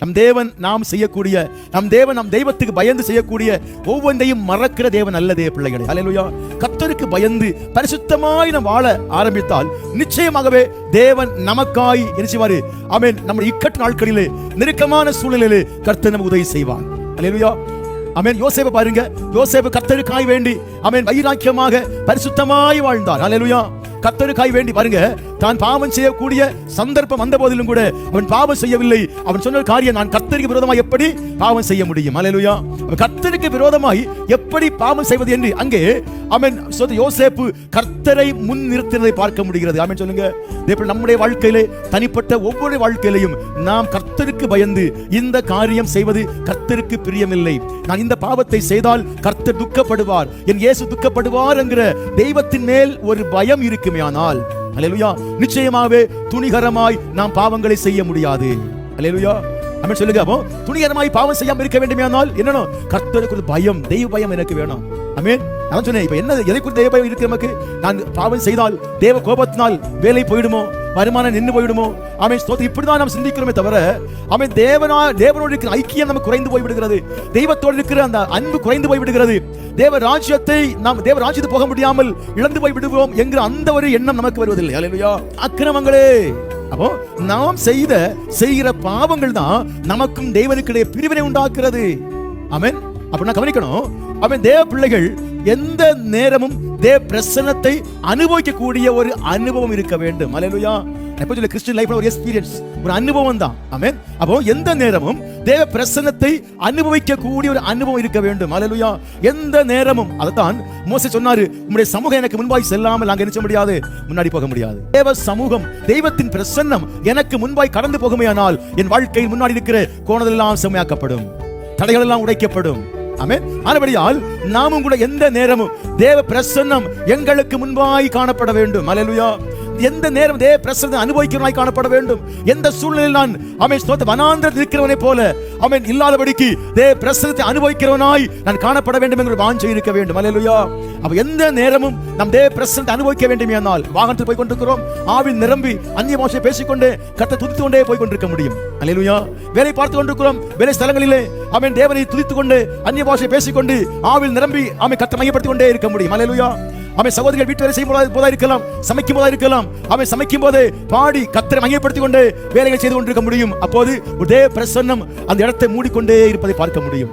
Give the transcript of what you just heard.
நம் தேவன் நாம் செய்யக்கூடிய, நம் தேவன் நம் தெய்வத்துக்கு பயந்து செய்யக்கூடிய ஒவ்வொன்றையும் மறக்கிற தேவன் அல்ல பிள்ளைகளே. ஹல்லேலூயா. கர்த்தருக்கு பயந்து பரிசுத்தமாய் நாம் வாழ ஆரம்பித்தால் நிச்சயமாகவே தேவன் நமக்காய் என்ன செய்வாரு? ஆமென். நம்முடைய இக்கட்டு நாட்களிலே, நெருக்கமான சூழ்நிலையிலே கர்த்தர் நமக்கு உதவி செய்வார். ஹல்லேலூயா. ஆமென். யோசேப்பை பாருங்க. யோசேப்பு கர்த்தருக்காய் வேண்டி ஆமென் வைராக்கியமாக பரிசுத்தமாய் வாழ்ந்தார். ஹல்லேலூயா. கர்த்தருக்காய் வேண்டி பாருங்க, தான் பாவம் செய்யக்கூடிய சந்தர்ப்பம் வந்த போதிலும் கூட அவன் பாவம் செய்யவில்லை. அவன் சொன்ன காரியம், நான் கர்த்தருக்கு விரோதமாய் எப்படி பாவம் செய்ய முடியும்? ஹல்லேலூயா. கர்த்தருக்கு விரோதமாய் எப்படி பாவம் செய்வது என்று அங்கே ஆமென் யோசேப்பு கர்த்தரை முன் நிறுத்தினதை பார்க்க முடிகிறது. ஆமென் சொல்லுங்க. நம்முடைய வாழ்க்கையிலே, தனிப்பட்ட ஒவ்வொரு வாழ்க்கையிலையும் நாம் கர்த்தருக்கு பயந்து இந்த காரியம் செய்வது கர்த்தருக்கு பிரியமில்லை, நான் இந்த பாவத்தை செய்தால் கர்த்தர் துக்கப்படுவார், என் இயேசு துக்கப்படுவார் என்கிற தெய்வத்தின் மேல் ஒரு பயம் இருக்குமேயானால் ஹல்லேலூயா, நிச்சயமாகவே துணிகரமாய் நாம் பாவங்களை செய்ய முடியாது. ஹல்லேலூயா. ஆமென் சொல்லுங்க. அப்போ துணிகரமாய் பாவம் செய்யாம இருக்க வேண்டுமேயானால் என்னன்னா, கர்த்தருக்கு ஒரு பயம், தெய்வ பயம் எனக்கு வேணும். ஆமென். நான் சொன்னேன், இப்ப என்ன எதை குறித்து தெய்வ பயம் இருக்கு நமக்கு? நான் பாவம் செய்தால் தேவ கோபத்தினால் வேலை போயிடுமோ, வருமானம் நின்று போயிடுமோ? ஆமென். ஸ்தோத்திரம். இப்படிதான் நாம் சிந்திக்கிறோமே தவிர ஆமென் தேவனோடு இருக்கிற ஐக்கியம் நமக்கு குறைந்து போய் விடுகிறது. தெய்வத்தோடு இருக்கிற அந்த அன்பு குறைந்து போய் விடுகிறது. தேவ ராஜ்யத்தை நாம் தேவ ராஜ்யத்துக்கு போக முடியாமல் இழந்து போய் விடுவோம் என்கிற அந்த ஒரு எண்ணம் நமக்கு வருவதில்லை. ஹல்லேலூயா. அக்கிரமங்களே, அப்போ நாம் செய்கிற பாவங்கள் தான் நமக்கும் தேவனுக்கிடையே பிரிவினை உண்டாக்குறது. ஆமென். அப்படின்னா கவனிக்கணும். ஆமென். தேவ பிள்ளைகள் எந்த நேரமும் தேவ பிரசன்னத்தை அனுபவிக்கக்கூடிய ஒரு அனுபவம் இருக்க வேண்டும். ஹல்லேலூயா. எப்போதும் கிறிஸ்டியன் லைஃப்ல ஒரு எக்ஸ்பீரியன்ஸ், ஒரு அனுபவம் தான். ஆமென். அப்போ எந்த நேரமும் தேவ பிரசன்னத்தை அனுபவிக்க கூடிய ஒரு அனுபவம் இருக்க வேண்டும். ஹல்லேலூயா. எந்த நேரமும். அதான் மோசே சொன்னாரு, உம்முடைய சமூகம் எனக்கு முன்பாய் செல்லாமல் அங்க என்ன முடியாது, முன்னாடி போக முடியாது. தேவ சமூகம், தெய்வத்தின் பிரசன்னம் எனக்கு முன்பாய் கடந்து போகுமேயானால் என் வாழ்க்கையில் முன்னாடி இருக்கிற கோணங்கள் எல்லாம் செம்மையாக்கப்படும், தடைகள் எல்லாம் உடைக்கப்படும். ஆமென். ஆனபடியால் நாமும் கூட எந்த நேரமும் தேவ பிரசன்னம் எங்களுக்கு முன்பாய் காணப்பட வேண்டும். ஹல்லேலூயா. எந்த நேரம் தேவ பிரசன்னத்தை அனுபவிக்கிறவனாய் காணப்பட வேண்டும். எந்த சூழ்நிலையில் நான் ஆமென் ஸ்தோத்திரம் வனாந்தரத்தில் இருக்கிறவனை போல ஆமென் இல்லாதபடிக்கு தேவ பிரசன்னத்தை அனுபவிக்கிறவனாய் நான் காணப்பட வேண்டும் என்ற வாஞ்சை இருக்க வேண்டும். ஹல்லேலூயா. அப்ப எந்த நேரமும் நம் தேவ பிரசன்னத்தை அனுபவிக்க வேண்டுமேயானால் வாகனத்தில் போய் கொண்டிருக்கிறோம், ஆவில் நிரம்பி அந்நிய பாஷையை பேசிக்கொண்டே கர்த்தரை துதித்துக் கொண்டே போய் கொண்டிருக்க முடியும். ஹல்லேலூயா. வேலை பார்த்து கொண்டிருக்கிறோம், வேலை ஸ்தலங்களிலே ஆமென் தேவனை துதித்துக் கொண்டு அந்நிய பாஷையை பேசிக்கொண்டு ஆவில் நிரம்பி ஆமென் கர்த்தரை மையப்படுத்திக் கொண்டே இருக்க முடியும். ஹல்லேலூயா. ஆமென். சகோதரிகள் வீட்டு வேலை செய்யும் போதா இருக்கலாம், சமைக்கும் போதா இருக்கலாம், ஆமென் சமைக்கும் போதே பாடி கர்த்தரை மையப்படுத்திக் கொண்டு வேலைகள் செய்து கொண்டிருக்க முடியும். அப்போது தேவ பிரசன்னம் அந்த இடத்தை மூடிக்கொண்டே இருப்பதை பார்க்க முடியும்.